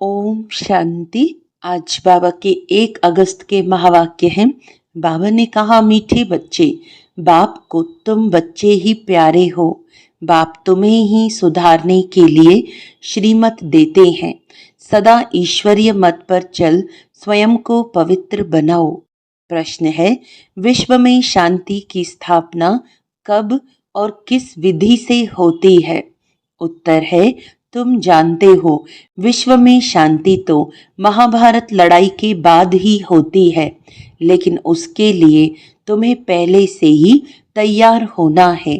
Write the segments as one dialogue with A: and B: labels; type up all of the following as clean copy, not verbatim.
A: ओम शांति। आज बाबा के 1 अगस्त के महावाक्य हैं। बाबा ने कहा, मीठे बच्चे, बाप को तुम बच्चे ही प्यारे हो। बाप तुम्हें ही सुधारने के लिए श्रीमत देते हैं। सदा ईश्वरीय मत पर चल स्वयं को पवित्र बनाओ। प्रश्न है, विश्व में शांति की स्थापना कब और किस विधि से होती है? उत्तर है, तुम जानते हो, विश्व में शांति तो महाभारत लड़ाई के बाद ही होती है, लेकिन उसके लिए तुम्हें पहले से ही तैयार होना है।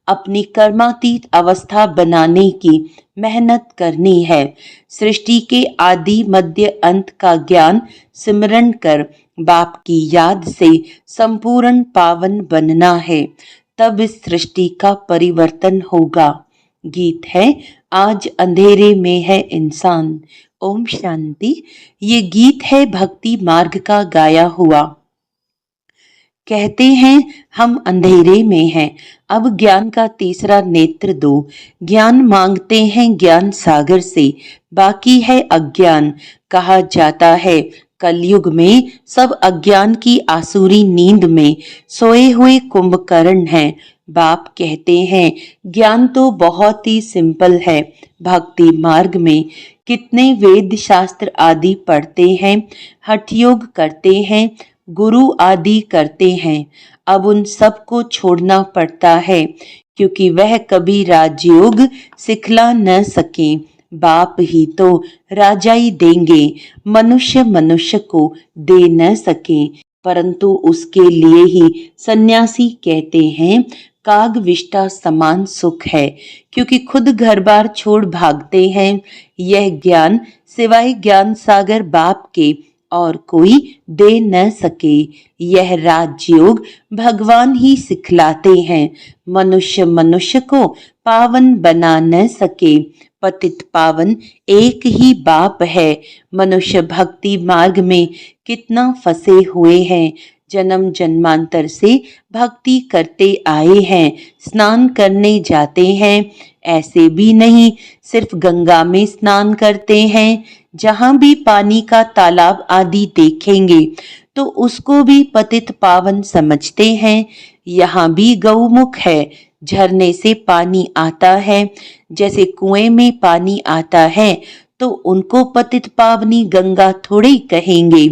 A: अपनी कर्मातीत अवस्था बनाने की मेहनत करनी है। सृष्टि के आदि मध्य अंत का ज्ञान सिमरन कर बाप की याद से संपूर्ण पावन बनना है। तब इस सृष्टि का परिवर्तन होगा। गीत है, आज अंधेरे में है इंसान। ओम शांति। ये गीत है भक्ति मार्ग का गाया हुआ। कहते हैं, हम अंधेरे में हैं, अब ज्ञान का तीसरा नेत्र दो। ज्ञान मांगते हैं ज्ञान सागर से, बाकी है अज्ञान। कहा जाता है, कलयुग में सब अज्ञान की आसुरी नींद में सोए हुए कुंभकर्ण हैं। बाप कहते हैं, ज्ञान तो बहुत ही सिंपल है। भक्ति मार्ग में कितने वेद शास्त्र आदि पढ़ते हैं, हठ योग करते हैं, गुरु आदि करते हैं। अब उन सब को छोड़ना पड़ता है, क्योंकि वह कभी राजयोग सिखला न सके। बाप ही तो राजाई देंगे, मनुष्य मनुष्य को दे न सके। परंतु उसके लिए ही सन्यासी कहते हैं, काग विष्टा समान सुख है, क्योंकि खुद घर बार छोड़ भागते हैं। यह ज्ञान सिवाय ज्ञान सागर बाप के और कोई दे न सके। यह राजयोग भगवान ही सिखलाते हैं। मनुष्य मनुष्य को पावन बना न सके। पतित पावन एक ही बाप है। मनुष्य भक्ति मार्ग में कितना फंसे हुए हैं। जन्म जन्मांतर से भक्ति करते आए हैं, स्नान करने जाते हैं। ऐसे भी नहीं सिर्फ गंगा में स्नान करते हैं। जहां भी पानी का तालाब आदि देखेंगे तो उसको भी पतित पावन समझते हैं। यहाँ भी गौमुख है, झरने से पानी आता है। जैसे कुएं में पानी आता है तो उनको पतित पावनी गंगा थोड़े कहेंगे।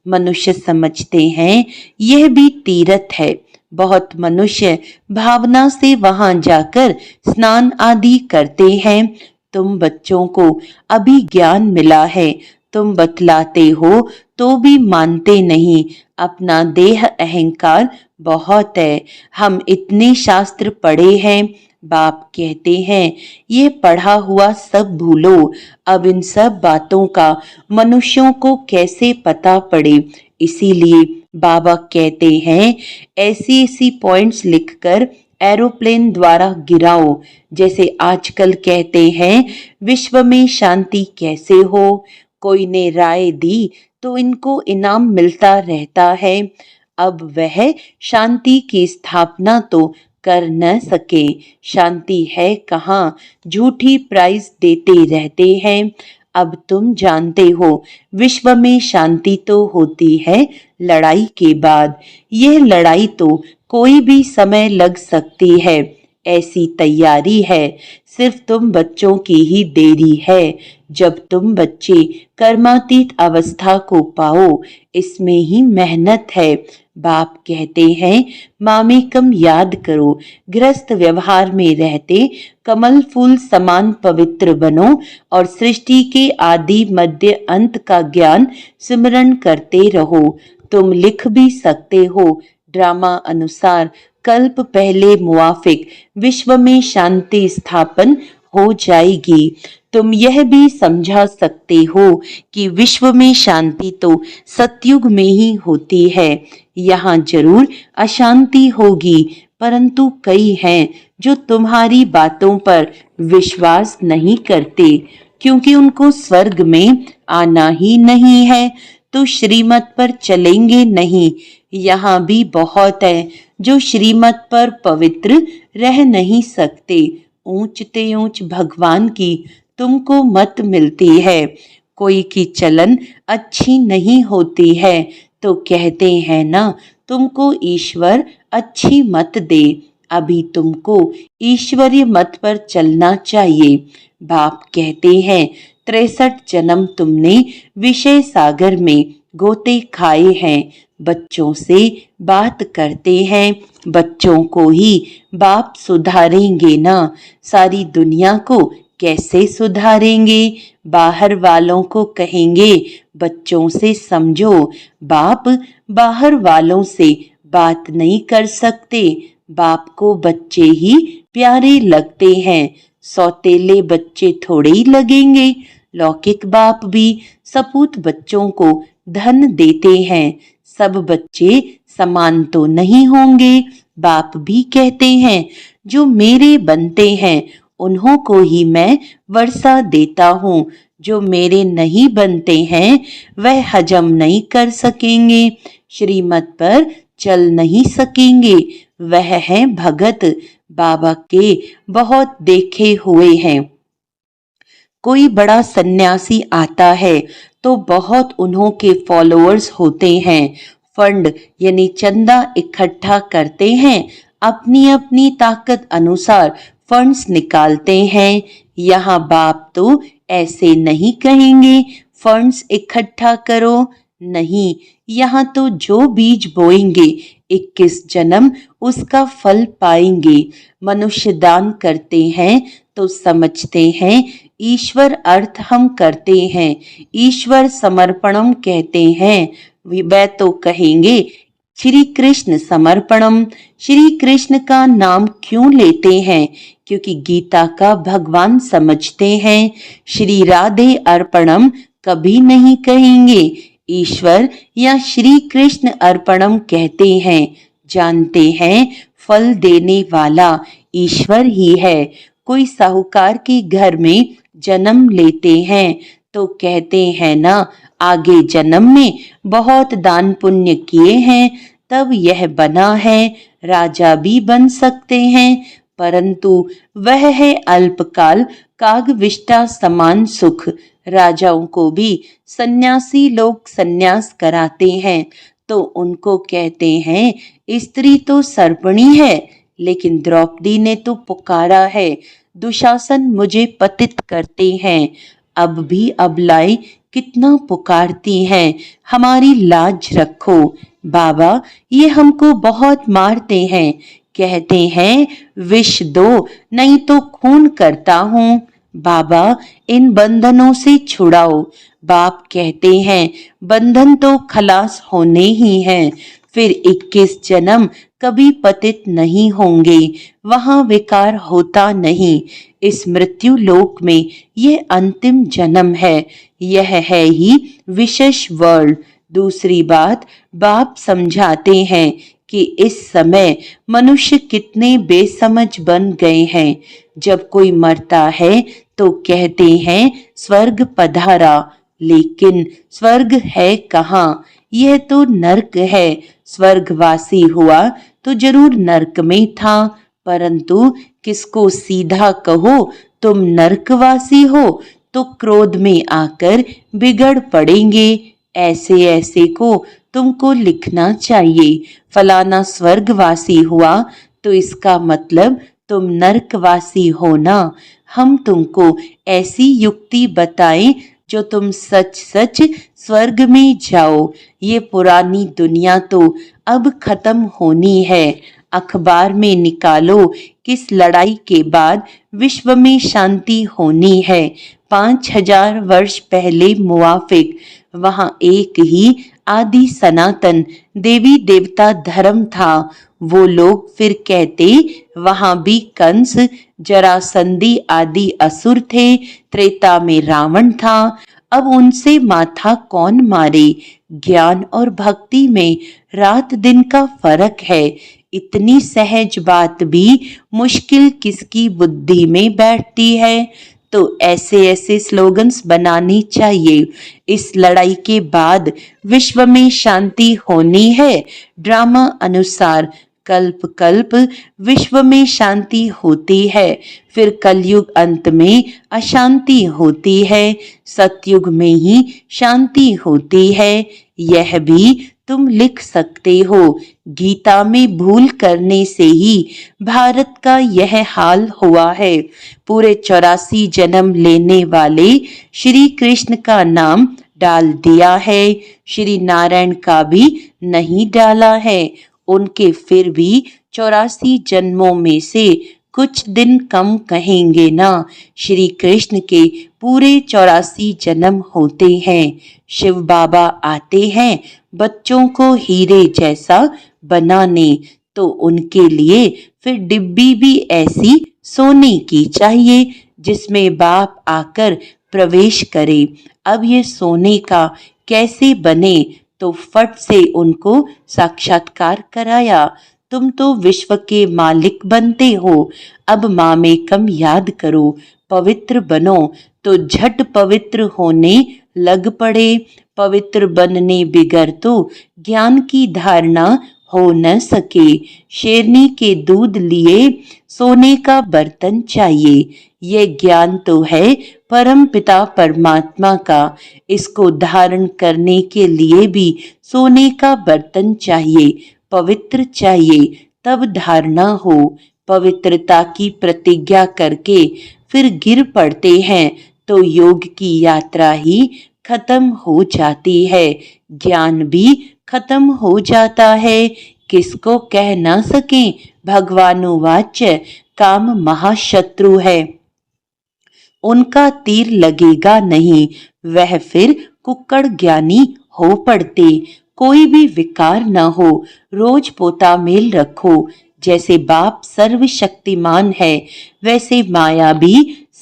A: मनुष्य समझते हैं यह भी तीर्थ है। बहुत मनुष्य भावना से वहां जाकर स्नान आदि करते हैं। तुम बच्चों को अभी ज्ञान मिला है, तुम बतलाते हो तो भी मानते नहीं। अपना देह अहंकार बहुत है। हम इतने शास्त्र पढ़े हैं। बाप कहते हैं, ये पढ़ा हुआ सब भूलो। अब इन सब बातों का मनुष्यों को कैसे पता पड़े? इसीलिए बाबा कहते हैं, ऐसी ऐसी पॉइंट्स लिखकर एरोप्लेन द्वारा गिराओ। जैसे आजकल कहते हैं, विश्व में शांति कैसे हो? कोई ने राय दी तो इनको इनाम मिलता रहता है। अब वह शांति की स्थापना तो कर न सके। शांति है कहाँ? झूठी प्राइज देते रहते हैं। अब तुम जानते हो, विश्व में शांति तो होती है लड़ाई के बाद। यह लड़ाई तो कोई भी समय लग सकती है, ऐसी तैयारी है। सिर्फ तुम बच्चों की ही देरी है। जब तुम बच्चे कर्मातीत अवस्था को पाओ, इसमें ही मेहनत है। बाप कहते हैं, मामेकम याद करो। गृहस्थ व्यवहार में रहते कमल फूल समान पवित्र बनो और सृष्टि के आदि मध्य अंत का ज्ञान सिमरन करते रहो। तुम लिख भी सकते हो, ड्रामा अनुसार कल्प पहले मुआफिक विश्व में शांति स्थापन हो जाएगी। तुम यह भी समझा सकते हो कि विश्व में शांति तो सतयुग में ही होती है। यहाँ जरूर अशांति होगी, परंतु कई हैं जो तुम्हारी बातों पर विश्वास नहीं करते, क्योंकि उनको स्वर्ग में आना ही नहीं है, तो श्रीमत पर चलेंगे नहीं। यहाँ भी बहुत है जो श्रीमत पर पवित्र रह नहीं सकते। ऊंचते ऊंच भगवान की तुमको मत मिलती है। कोई की चलन अच्छी नहीं होती है तो कहते हैं ना, तुमको ईश्वर अच्छी मत दे, अभी तुमको ईश्वरीय मत पर चलना चाहिए। बाप कहते हैं 63 जन्म तुमने विषय सागर में गोते खाए हैं। बच्चों से बात करते हैं, बच्चों को ही बाप सुधारेंगे ना, सारी दुनिया को कैसे सुधारेंगे। बाहर वालों को कहेंगे बच्चों से समझो, बाप बाहर वालों से बात नहीं कर सकते। बाप को बच्चे ही प्यारे लगते हैं, सौतेले बच्चे थोड़े ही लगेंगे। लौकिक बाप भी सपूत बच्चों को धन देते हैं, सब बच्चे समान तो नहीं होंगे। बाप भी कहते हैं जो मेरे बनते हैं उन्हों को ही मैं वर्षा देता हूँ, जो मेरे नहीं बनते हैं वह हजम नहीं कर सकेंगे, श्रीमत पर चल नहीं सकेंगे। वह है भगत, बाबा के बहुत देखे हुए हैं। कोई बड़ा सन्यासी आता है तो बहुत उन्हों के फॉलोअर्स होते हैं, फंड यानी चंदा इकट्ठा करते हैं, अपनी अपनी ताकत अनुसार फंड्स निकालते हैं। यहाँ बाप तो ऐसे नहीं कहेंगे फंड्स इकट्ठा करो, नहीं, यहाँ तो जो बीज बोएंगे 21 जन्म उसका फल पाएंगे। मनुष्य दान करते हैं तो समझते हैं ईश्वर अर्थ हम करते हैं, ईश्वर समर्पणम कहते हैं, वह तो कहेंगे श्री कृष्ण समर्पणम। श्री कृष्ण का नाम क्यों लेते हैं? क्योंकि गीता का भगवान समझते हैं। श्री राधे अर्पणम कभी नहीं कहेंगे, ईश्वर या श्री कृष्ण अर्पणम कहते हैं। जानते हैं फल देने वाला ईश्वर ही है। कोई साहूकार के घर में जन्म लेते हैं तो कहते हैं ना, आगे जन्म में बहुत दान पुण्य किए हैं तब यह बना है, राजा भी बन सकते हैं, परंतु वह है अल्पकाल कागविष्टा समान सुख। राजाओं को भी सन्यासी लोग सन्यास कराते हैं तो उनको कहते हैं स्त्री तो सर्पणी है, लेकिन द्रौपदी ने तो पुकारा है दुशासन मुझे पतित करते हैं। अब भी अबलाएं कितना पुकारती हैं, हमारी लाज रखो। बाबा ये हमको बहुत मारते हैं, कहते हैं विष दो नहीं तो खून करता हूँ। बाबा इन बंधनों से छुड़ाओ। बाप कहते हैं बंधन तो खलास होने ही हैं, फिर 21 जन्म कभी पतित नहीं होंगे, वहां विकार होता नहीं। इस मृत्यु लोक में यह अंतिम जन्म है, यह है ही विशेष वर्ल्ड। दूसरी बात बाप समझाते हैं कि इस समय मनुष्य कितने बेसमझ बन गए हैं। जब कोई मरता है तो कहते हैं स्वर्ग पधारा, लेकिन स्वर्ग है कहाँ? यह तो नरक है। स्वर्गवासी हुआ तो जरूर नरक में था, परंतु किसको सीधा कहो तुम नरकवासी हो तो क्रोध में आकर बिगड़ पड़ेंगे। ऐसे ऐसे को तुमको लिखना चाहिए, फलाना स्वर्गवासी हुआ तो इसका मतलब तुम नरकवासी हो ना। हम तुमको ऐसी युक्ति बताएं जो तुम सच सच स्वर्ग में जाओ। ये पुरानी दुनिया तो अब खत्म होनी है। अखबार में निकालो किस लड़ाई के बाद विश्व में शांति होनी है। 5000 वर्ष पहले मुआफिक वहां एक ही आदि सनातन देवी देवता धर्म था। वो लोग फिर कहते वहां भी कंस जरासंधी आदि असुर थे, त्रेता में रावण था। अब उनसे माथा कौन मारे? ज्ञान और भक्ति में रात दिन का फर्क है। इतनी सहज बात भी मुश्किल किसकी बुद्धि में बैठती है? तो ऐसे ऐसे स्लोगन्स बनाने चाहिए। इस लड़ाई के बाद विश्व में शांति होनी है, ड्रामा अनुसार कल्प कल्प विश्व में शांति होती है, फिर कलयुग अंत में अशांति होती है, सतयुग में ही शांति होती है। यह भी तुम लिख सकते हो। गीता में भूल करने से ही भारत का यह हाल हुआ है। पूरे 84 जन्म लेने वाले श्री कृष्ण का नाम डाल दिया है, श्री नारायण का भी नहीं डाला है। उनके फिर भी 84 जन्मों में से कुछ दिन कम कहेंगे ना। श्री कृष्ण के पूरे 84 जन्म होते हैं। शिव बाबा आते हैं बच्चों को हीरे जैसा बनाने, तो उनके लिए फिर डिब्बी भी ऐसी सोने की चाहिए जिसमें बाप आकर प्रवेश करे। अब ये सोने का कैसे बने, तो फट से उनको साक्षात्कार कराया। तुम तो विश्व के मालिक बनते हो, अब मामेकम याद करो, पवित्र बनो। तो झट पवित्र होने लग पड़े। पवित्र बनने बिगर तो ज्ञान की धारणा हो न सके। शेरनी के दूध लिए सोने का बर्तन चाहिए। ये ज्ञान तो है परम पिता परमात्मा का, इसको धारण करने के लिए भी सोने का बर्तन चाहिए, पवित्र चाहिए, तब धारणा हो। पवित्रता की प्रतिज्ञा करके फिर गिर पड़ते हैं तो योग की यात्रा ही खत्म हो जाती है, ज्ञान भी खत्म हो जाता है। किसको कह ना सके भगवानुवाच्य, काम महाशत्रु है, उनका तीर लगेगा नहीं, वह फिर कुक्कड़ ज्ञानी हो पड़ते। कोई भी विकार न हो, रोज पोता मेल रखो। जैसे बाप सर्वशक्तिमान है, वैसे माया भी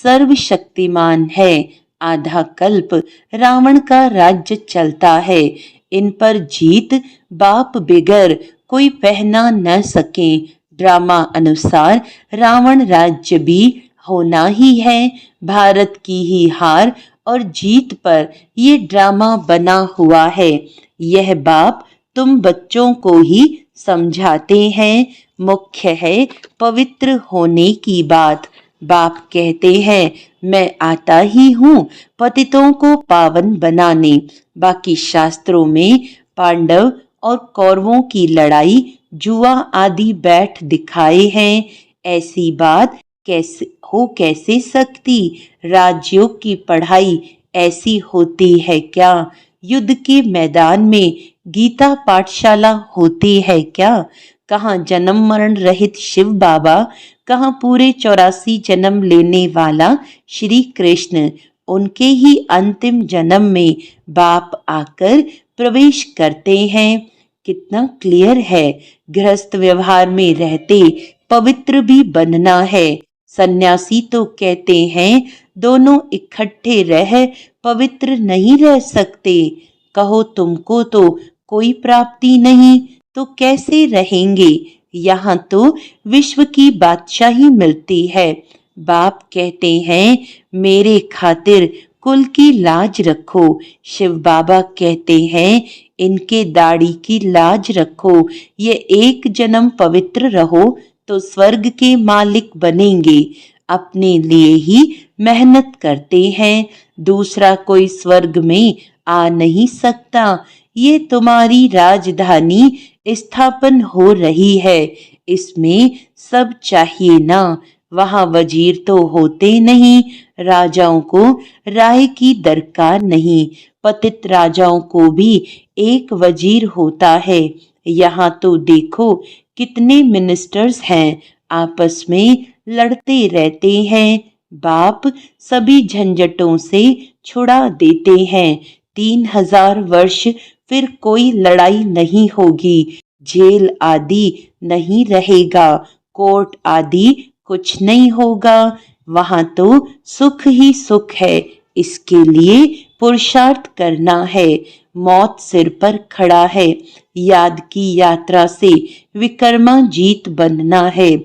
A: सर्वशक्तिमान है। आधा कल्प रावण का राज्य चलता है, इन पर जीत बाप बिगर कोई पहना न सके। ड्रामा अनुसार रावण राज्य भी होना ही है। भारत की ही हार और जीत पर ये ड्रामा बना हुआ है। यह बाप तुम बच्चों को ही समझाते हैं। मुख्य है पवित्र होने की बात। बाप कहते हैं मैं आता ही हूँ पतितों को पावन बनाने। बाकी शास्त्रों में पांडव और कौरवों की लड़ाई जुआ आदि बैठ दिखाए हैं। ऐसी बात कैसे सकती। राजयोग की पढ़ाई ऐसी होती है क्या। युद्ध के मैदान में गीता पाठशाला होती है क्या। कहाँ जन्म मरण रहित शिव बाबा, कहाँ पूरे 84 जन्म लेने वाला श्री कृष्ण। उनके ही अंतिम जन्म में बाप आकर प्रवेश करते हैं। कितना क्लियर है। गृहस्थ व्यवहार में रहते पवित्र भी बनना है। सन्यासी तो कहते हैं दोनों इकट्ठे रह पवित्र नहीं रह सकते। कहो तुमको तो कोई प्राप्ति नहीं तो कैसे रहेंगे। यहाँ तो विश्व की बादशाही मिलती है। बाप कहते हैं मेरे खातिर कुल की लाज रखो। शिव बाबा कहते हैं इनके दाढ़ी की लाज रखो। ये एक जन्म पवित्र रहो तो स्वर्ग के मालिक बनेंगे। अपने लिए ही मेहनत करते हैं, दूसरा कोई स्वर्ग में आ नहीं सकता। ये तुम्हारी राजधानी स्थापन हो रही है, इसमें सब चाहिए ना। वहाँ वजीर तो होते नहीं, राजाओं को राय की दरकार नहीं। पतित राजाओं को भी एक वजीर होता है। यहाँ तो देखो कितने मिनिस्टर्स हैं, आपस में लड़ते रहते हैं। बाप सभी झंझटों से छुड़ा देते हैं। 3000 वर्ष फिर कोई लड़ाई नहीं होगी, जेल आदि नहीं रहेगा, कोर्ट आदि कुछ नहीं होगा। वहां तो सुख ही सुख है, इसके लिए पुरुषार्थ करना है। मौत सिर पर खड़ा है, याद की यात्रा से विकर्मा जीत बनना है।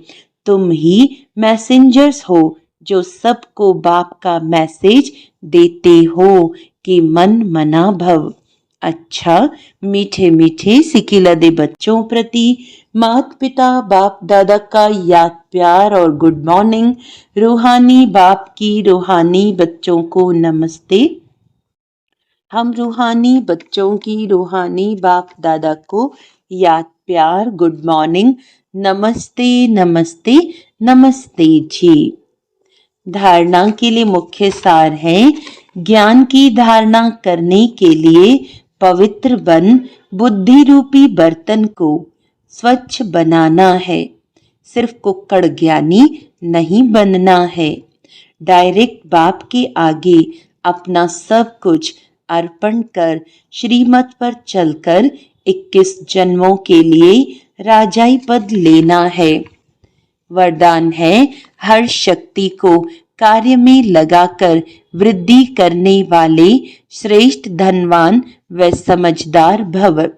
A: तुम ही मैसेंजर्स हो जो सबको बाप का मैसेज देते हो कि मन मना भव। अच्छा, मीठे मीठे सिकिलदे बच्चों प्रति माता पिता बाप दादा का याद प्यार और गुड मॉर्निंग। रूहानी बाप की रूहानी बच्चों को नमस्ते। हम रूहानी बच्चों की रूहानी बाप दादा को याद प्यार गुड मॉर्निंग, नमस्ते नमस्ते नमस्ते जी। धारणा के लिए मुख्य सार है, ज्ञान की धारणा करने के लिए पवित्र बन बुद्धि रूपी बर्तन को स्वच्छ बनाना है। सिर्फ कुक्कड़ ज्ञानी नहीं बनना है। डायरेक्ट बाप के आगे अपना सब कुछ अर्पण कर श्रीमत पर चलकर 21 जन्मों के लिए राजाई पद लेना है। वरदान है, हर शक्ति को कार्य में लगाकर वृद्धि करने वाले श्रेष्ठ धनवान व समझदार भव।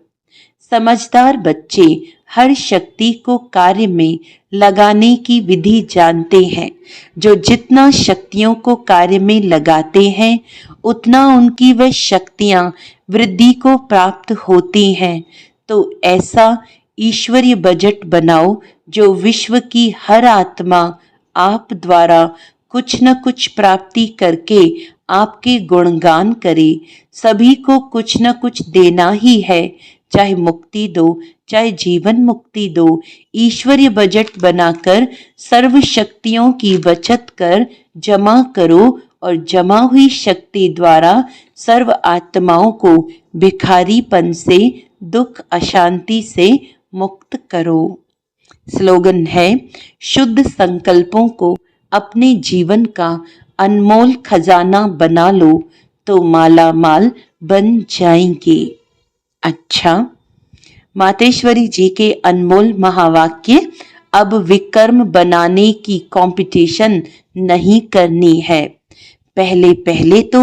A: समझदार बच्चे हर शक्ति को कार्य में लगाने की विधि जानते हैं। जो जितना शक्तियों को कार्य में लगाते हैं उतना उनकी वह शक्तियां वृद्धि को प्राप्त होती हैं। तो ऐसा ईश्वरीय बजट बनाओ जो विश्व की हर आत्मा आप द्वारा कुछ न कुछ प्राप्ति करके आपके गुणगान करे। सभी को कुछ न कुछ देना ही है, चाहे मुक्ति दो चाहे जीवन मुक्ति दो। ईश्वरीय बजट बनाकर सर्व शक्तियों की बचत कर जमा करो और जमा हुई शक्ति द्वारा सर्व आत्माओं को भिखारीपन से दुख अशांति से मुक्त करो। स्लोगन है, शुद्ध संकल्पों को अपने जीवन का अनमोल खजाना बना लो तो माला माल बन जाएंगे। अच्छा, मातेश्वरी जी के अनमोल महावाक्य, अब विकर्म बनाने की कंपटीशन नहीं करनी है। पहले पहले तो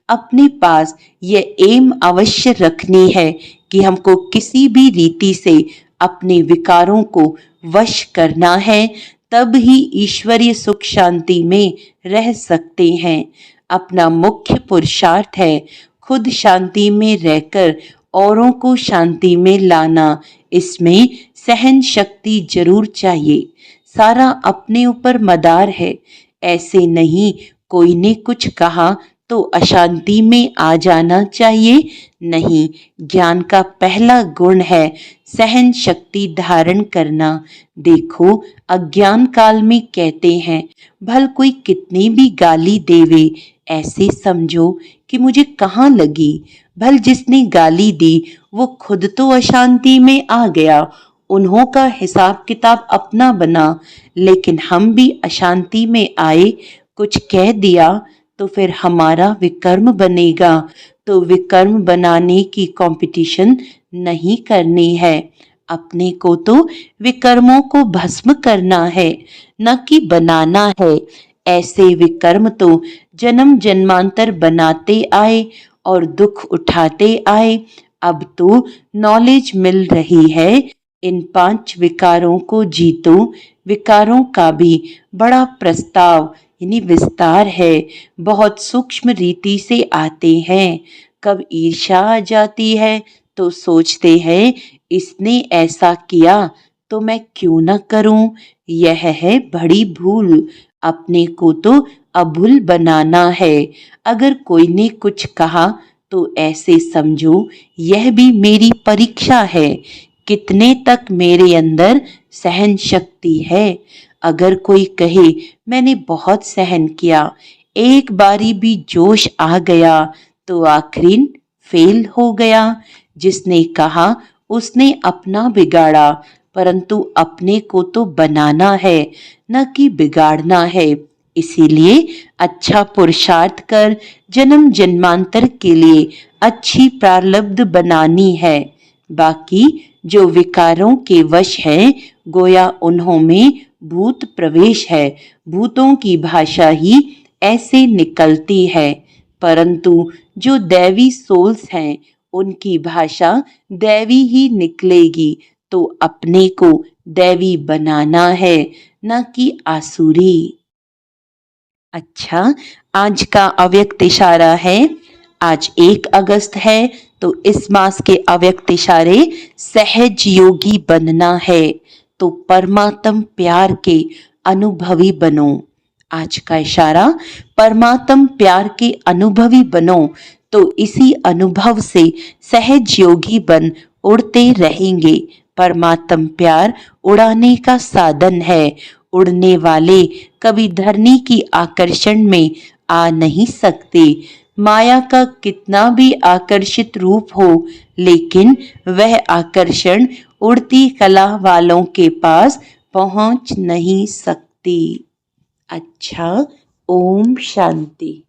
A: अपने पास यह एम अवश्य रखनी है कि हमको किसी भी रीति से अपने विकारों को वश करना है, तब ही ईश्वरीय सुख शांति में रह सकते हैं। अपना मुख्य पुरुषार्थ है खुद शांति में रहकर औरों को शांति में लाना। इसमें सहन शक्ति जरूर चाहिए। सारा अपने ऊपर मदार है। ऐसे नहीं कोई ने कुछ कहा तो अशांति में आ जाना चाहिए। नहीं, ज्ञान का पहला गुण है सहन शक्ति धारण करना। देखो, अज्ञान काल में कहते हैं, भल कोई कितनी भी गाली देवे ऐसे समझो कि मुझे कहाँ लगी। भल जिसने गाली दी वो खुद तो अशांति में आ गया, उन्हों का हिसाब किताब अपना बना। लेकिन हम भी अशांति में आए, कुछ कह दिया तो फिर हमारा विकर्म बनेगा। तो विकर्म बनाने की कंपटीशन नहीं करनी है। अपने को तो विकर्मों को भस्म करना है, न कि बनाना है। ऐसे विकर्म तो जन्म जन्मांतर बनाते आए और दुख उठाते आए। अब तो नॉलेज मिल रही है, इन 5 विकारों को जीतो। विकारों का भी बड़ा प्रस्ताव यानी विस्तार है, बहुत सूक्ष्म रीति से आते हैं। कब ईर्ष्या आ जाती है तो सोचते हैं, इसने ऐसा किया तो मैं क्यों न करूं। यह है बड़ी भूल। अपने को तो अभूल बनाना है। अगर कोई ने कुछ कहा तो ऐसे समझो यह भी मेरी परीक्षा है, कितने तक मेरे अंदर सहन शक्ति है। अगर कोई कहे मैंने बहुत सहन किया, एक बारी भी जोश आ गया तो आखिर फेल हो गया। जिसने कहा उसने अपना बिगाड़ा, परंतु अपने को तो बनाना है न कि बिगाड़ना है। इसीलिए अच्छा पुरुषार्थ कर जन्म जन्मांतर के लिए अच्छी प्रारब्ध बनानी है। बाकी जो विकारों के वश हैं, गोया उन्हों में भूत प्रवेश है। भूतों की भाषा ही ऐसे निकलती है, परंतु जो दैवी सोल्स हैं उनकी भाषा दैवी ही निकलेगी। तो अपने को दैवी बनाना है, न कि आसुरी। अच्छा, आज का अव्यक्त इशारा है, आज 1 अगस्त है तो इस मास के अव्यक्त इशारे सहज योगी बनना है, तो परमात्म प्यार के अनुभवी बनो। आज का इशारा परमात्म प्यार के अनुभवी बनो, तो इसी अनुभव से सहज योगी बन उड़ते रहेंगे। परमात्म प्यार उड़ाने का साधन है। उड़ने वाले कभी धरनी की आकर्षण में आ नहीं सकते। माया का कितना भी आकर्षित रूप हो, लेकिन वह आकर्षण उड़ती कला वालों के पास पहुंच नहीं सकती। अच्छा, ओम शांति।